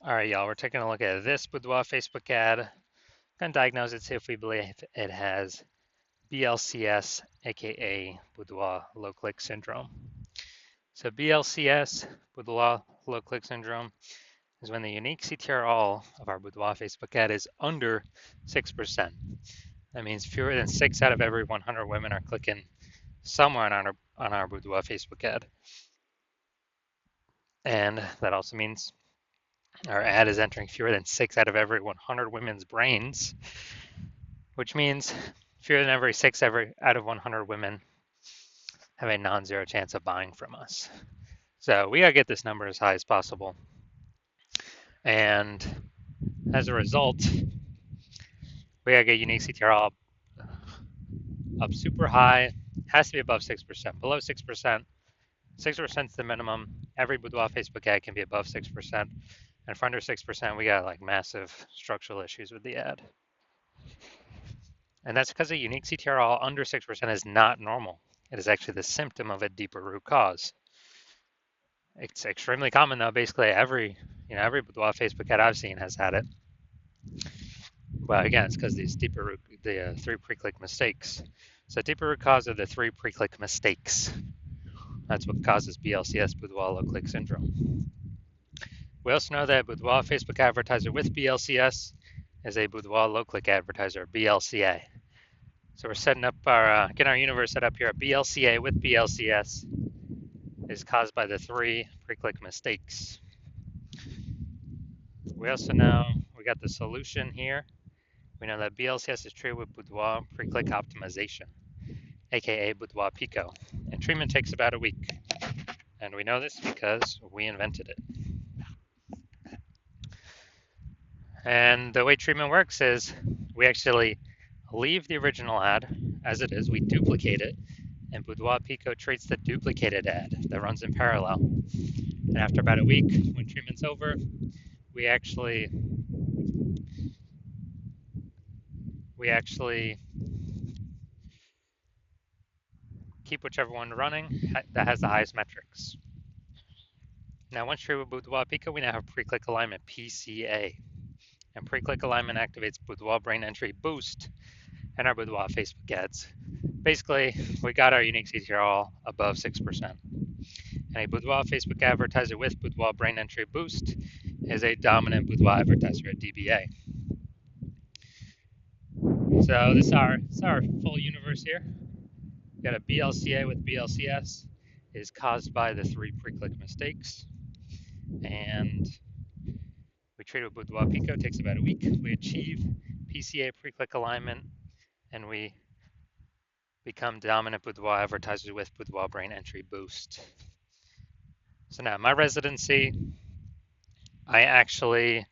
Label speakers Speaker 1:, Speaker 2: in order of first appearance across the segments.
Speaker 1: All right, y'all, we're taking a look at this Boudoir Facebook ad. Gonna diagnose it, see if we believe it has BLCS, aka Boudoir low click syndrome. So BLCS, Boudoir low click syndrome, is when the unique CTRL of our Boudoir Facebook ad is under 6%. That means fewer than 6 out of every 100 women are clicking somewhere on our Boudoir Facebook ad. And that also means our ad is entering fewer than 6 out of every 100 women's brains, which means fewer than every 6 out of 100 women have a non-zero chance of buying from us. So we gotta get this number as high as possible. And as a result, we gotta get unique CTR up super high. Has to be above 6%. Below 6%, 6% is the minimum. Every Boudoir Facebook ad can be above 6%. And for under 6%, we got like massive structural issues with the ad. And that's because a unique CTRL under 6% is not normal. It is actually the symptom of a deeper root cause. It's extremely common though. Basically, every Boudoir Facebook ad I've seen has had it. Well, again, it's because these the 3 pre-click mistakes. So deeper root cause are the 3 pre-click mistakes. That's what causes BLCS, Boudoir low click syndrome. We also know that Boudoir Facebook advertiser with BLCS is a Boudoir low click advertiser, BLCA. So we're setting up getting our universe set up here. BLCA with BLCS is caused by the 3 pre-click mistakes. We also know we got the solution here. We know that BLCS is treated with Boudoir pre-click optimization, aka Boudoir Pico, and treatment takes about a week. And we know this because we invented it. And the way treatment works is we actually leave the original ad as it is, we duplicate it, and Boudoir Pico treats the duplicated ad that runs in parallel. And after about a week, when treatment's over, we actually keep whichever one running that has the highest metrics. Now, once treated with Boudoir Pico, we now have pre-click alignment, PCA. And pre-click alignment activates Boudoir brain entry boost and our Boudoir Facebook ads. Basically, we got our unique CTRL above 6%. And a Boudoir Facebook advertiser with Boudoir brain entry boost is a dominant Boudoir advertiser at DBA. So this is our full universe here. We got a BLCA with BLCS is caused by the 3 pre-click mistakes. And we treat it with Boudoir Pico, it takes about a week. We achieve PCA pre-click alignment, and we become dominant Boudoir advertisers with Boudoir brain entry boost. So now my residency, I actually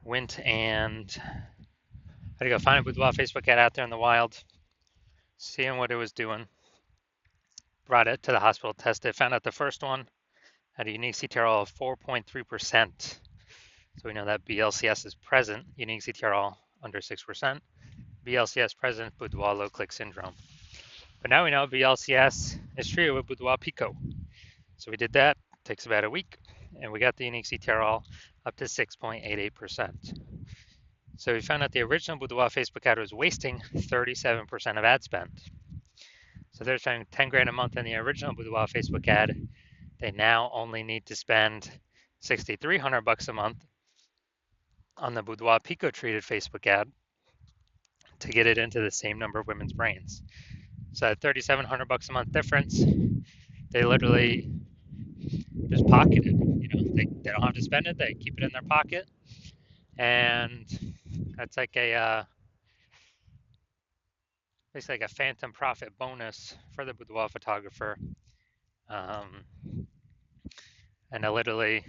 Speaker 1: went and had to go find a Boudoir Facebook ad out there in the wild, seeing what it was doing. Brought it to the hospital, tested, found out the first one had a unique CTRL of 4.3%. So we know that BLCS is present, unique CTRL under 6%. BLCS present, Boudoir low click syndrome. But now we know BLCS is treated with Boudoir Pico. So we did that, takes about a week, and we got the unique CTRL up to 6.88%. So we found out the original Boudoir Facebook ad was wasting 37% of ad spend. So they're spending 10 grand a month on the original Boudoir Facebook ad. They now only need to spend 6,300 bucks a month on the Boudoir Pico treated Facebook ad to get it into the same number of women's brains. So at 3,700 bucks a month difference, they literally just pocket it. They don't have to spend it; they keep it in their pocket, and that's like basically like a phantom profit bonus for the boudoir photographer. And I literally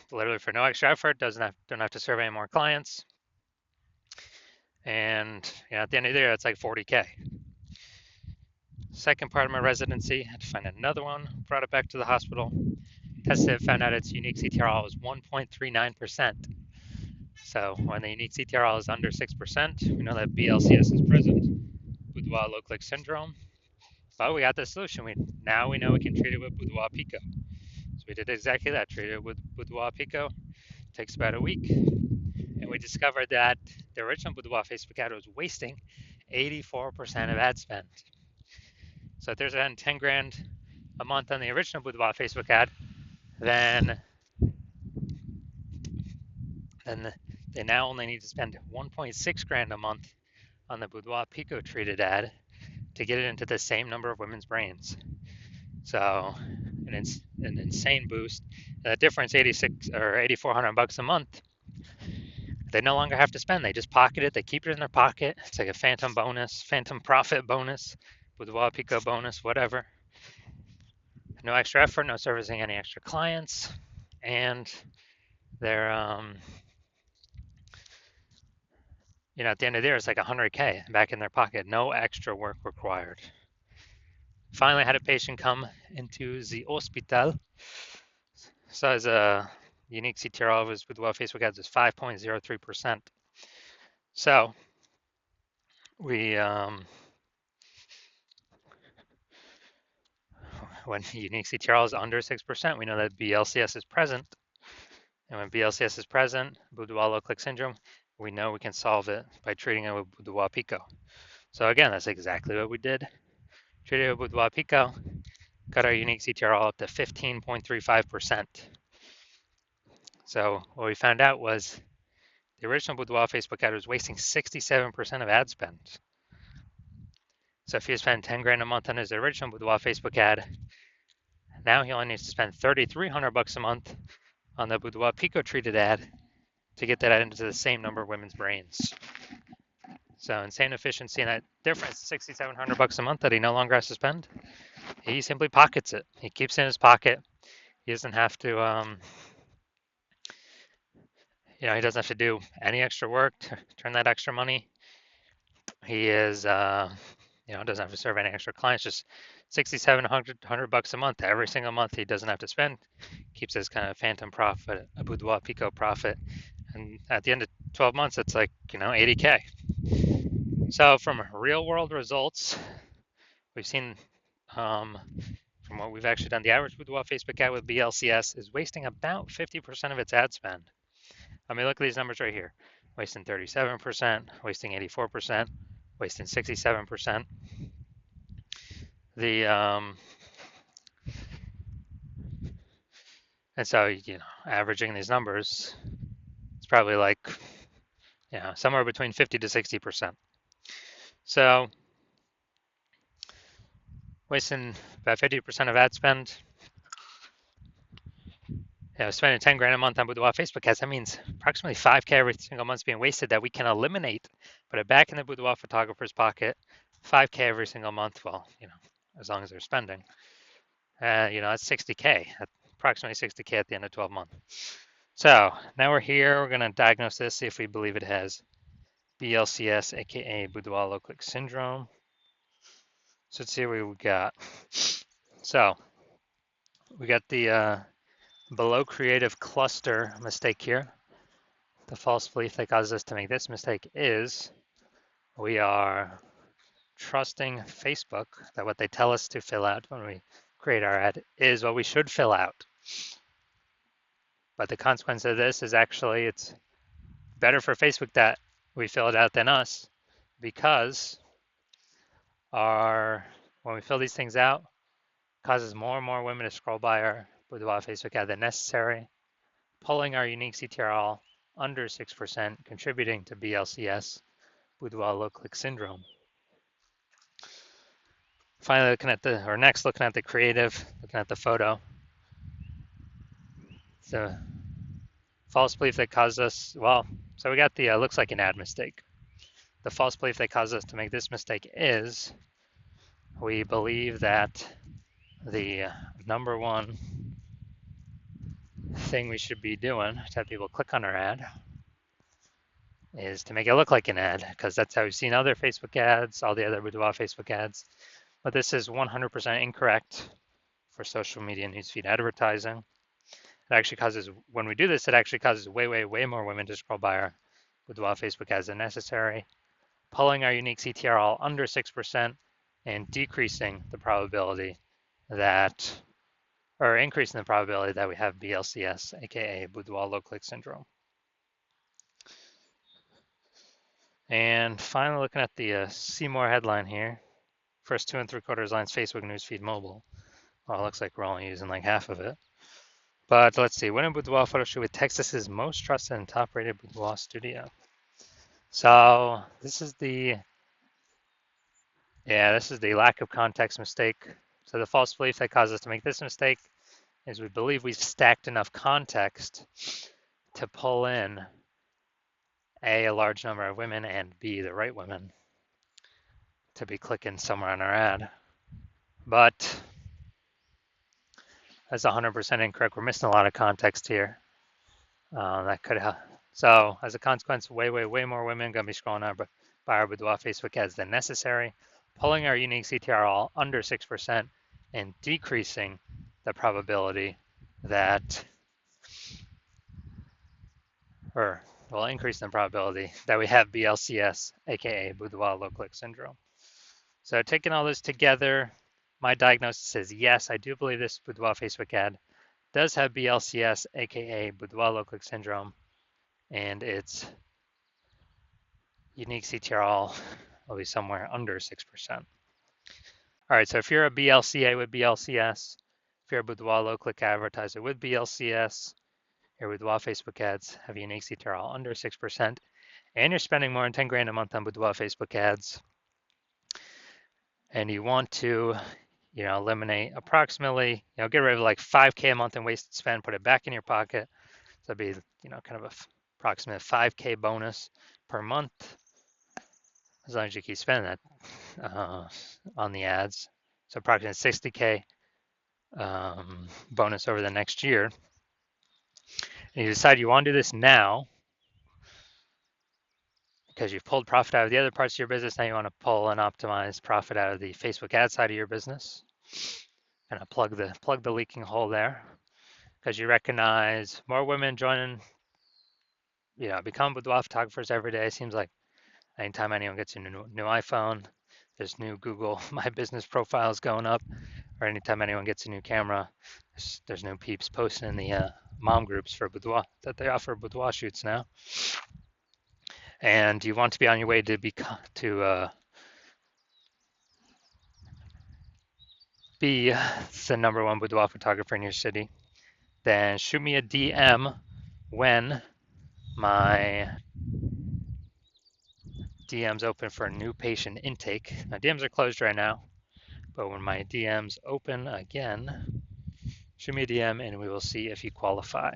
Speaker 1: for no extra effort, don't have to serve any more clients. And at the end of the year, it's like 40K. Second part of my residency, I had to find another one, brought it back to the hospital, tested it, found out its unique CTRL was 1.39%. So when the unique CTRL is under 6%, we know that BLCS is present, Boudoir low click syndrome. But we got the solution. Now we know we can treat it with Boudoir Pico. So we did exactly that. Treated it with Boudoir Pico. Takes about a week, and we discovered that the original Boudoir Facebook ad was wasting 84% of ad spend. So if they're spending 10 grand a month on the original Boudoir Facebook ad, then they now only need to spend 1.6 grand a month on the Boudoir Pico treated ad to get it into the same number of women's brains. So an insane boost. The difference, 86 or 8,400 bucks a month. They no longer have to spend. They just pocket it. They keep it in their pocket. It's like a phantom bonus, phantom profit bonus, Boudoir Pico bonus, whatever. No extra effort, no servicing any extra clients, and they're at the end of the year, it's like 100K back in their pocket. No extra work required. Finally, I had a patient come into the hospital. So as a unique CTRL of his Boudoir Facebook ads is 5.03%. So we when unique CTRL is under 6%, we know that BLCS is present. And when BLCS is present, Boudoir low click syndrome, we know we can solve it by treating it with Boudoir Pico. So again, that's exactly what we did. Treated it with Boudoir Pico, got our unique CTRL up to 15.35%. So what we found out was the original Boudoir Facebook ad was wasting 67% of ad spend. So if he spent 10 grand a month on his original Boudoir Facebook ad, now he only needs to spend 3,300 bucks a month on the Boudoir Pico treated ad to get that into the same number of women's brains. So insane efficiency, and that difference, 6,700 bucks a month that he no longer has to spend, he simply pockets it. He keeps it in his pocket. He doesn't have to, he doesn't have to do any extra work to turn that extra money. He is, doesn't have to serve any extra clients. Just 6,700 bucks a month every single month. He doesn't have to spend. Keeps his kind of phantom profit, a Boudoir Pico profit, and at the end of 12 months, it's like 80K. So from real world results, we've seen from what we've actually done, the average Boudoir Facebook ad with BLCS is wasting about 50% of its ad spend. I mean, look at these numbers right here. Wasting 37%, wasting 84%, wasting 67%. And so, averaging these numbers, it's probably like, somewhere between 50 to 60%. So wasting about 50% of ad spend. Spending 10 grand a month on Boudoir Facebook ads, that means approximately 5K every single month is being wasted that we can eliminate, put it back in the Boudoir photographer's pocket, 5K every single month, well, as long as they're spending. That's 60K, approximately 60K at the end of 12 months. So now we're here, we're gonna diagnose this, see if we believe it has BLCS, aka Boudoir low click syndrome. So let's see what we got. So we got the below creative cluster mistake here. The false belief that causes us to make this mistake is we are trusting Facebook that what they tell us to fill out when we create our ad is what we should fill out. But the consequence of this is actually it's better for Facebook that we fill it out than us, because when we fill these things out, it causes more and more women to scroll by our Boudoir Facebook ad than necessary, pulling our unique CTRL under 6%, contributing to BLCS, Boudoir low click syndrome. Finally, looking at the creative, looking at the photo. The false belief that caused us, so we got the looks like an ad mistake. The false belief that caused us to make this mistake is we believe that the number one thing we should be doing to have people click on our ad is to make it look like an ad, because that's how we've seen other Facebook ads, all the other Boudoir Facebook ads. But this is 100% incorrect for social media newsfeed advertising. It actually causes, when we do this, it actually causes way, way, way more women to scroll by our Boudoir Facebook ads than necessary, pulling our unique CTRL under 6%, and decreasing the probability that, or increasing the probability that we have BLCS, aka Boudoir low click syndrome. And finally, looking at the Seymour headline here, first 2 3/4 lines Facebook newsfeed mobile. Well, it looks like we're only using like half of it. But let's see, when a Boudoir photo shoot with Texas's most trusted and top rated boudoir studio. So this is the lack of context mistake. So the false belief that caused us to make this mistake is we believe we've stacked enough context to pull in A, a large number of women, and B, the right women to be clicking somewhere on our ad. But that's 100% incorrect. We're missing a lot of context here. That could have. So as a consequence, way more women going to be scrolling by our Boudoir Facebook ads than necessary, pulling our unique CTR all under 6% and decreasing the probability that, increasing the probability that we have BLCS, aka Boudoir low click syndrome. So taking all this together, my diagnosis is yes, I do believe this Boudoir Facebook ad does have BLCS, aka Boudoir low click syndrome, and its unique CTRL will be somewhere under 6%. All right, so if you're a BLCA with BLCS, if you're a Boudoir low click advertiser with BLCS, your Boudoir Facebook ads have a unique CTRL under 6%, and you're spending more than 10 grand a month on Boudoir Facebook ads, and you want to, eliminate approximately, get rid of like 5K a month in wasted spend, put it back in your pocket. So that'd be, kind of a approximate 5K bonus per month, as long as you keep spending that on the ads. So approximately 60K bonus over the next year. And you decide you want to do this now because you've pulled profit out of the other parts of your business. Now you want to pull and optimize profit out of the Facebook ad side of your business. Kind of plug the leaking hole there, because you recognize more women joining, become boudoir photographers every day. It seems like anytime anyone gets a new iPhone, there's new Google My Business profiles going up, or anytime anyone gets a new camera, there's new peeps posting in the mom groups for boudoir that they offer boudoir shoots now. And you want to be on your way to be the number one boudoir photographer in your city, then shoot me a DM when my DM's open for a new patient intake. My DMs are closed right now, but when my DM's open again, shoot me a DM and we will see if you qualify.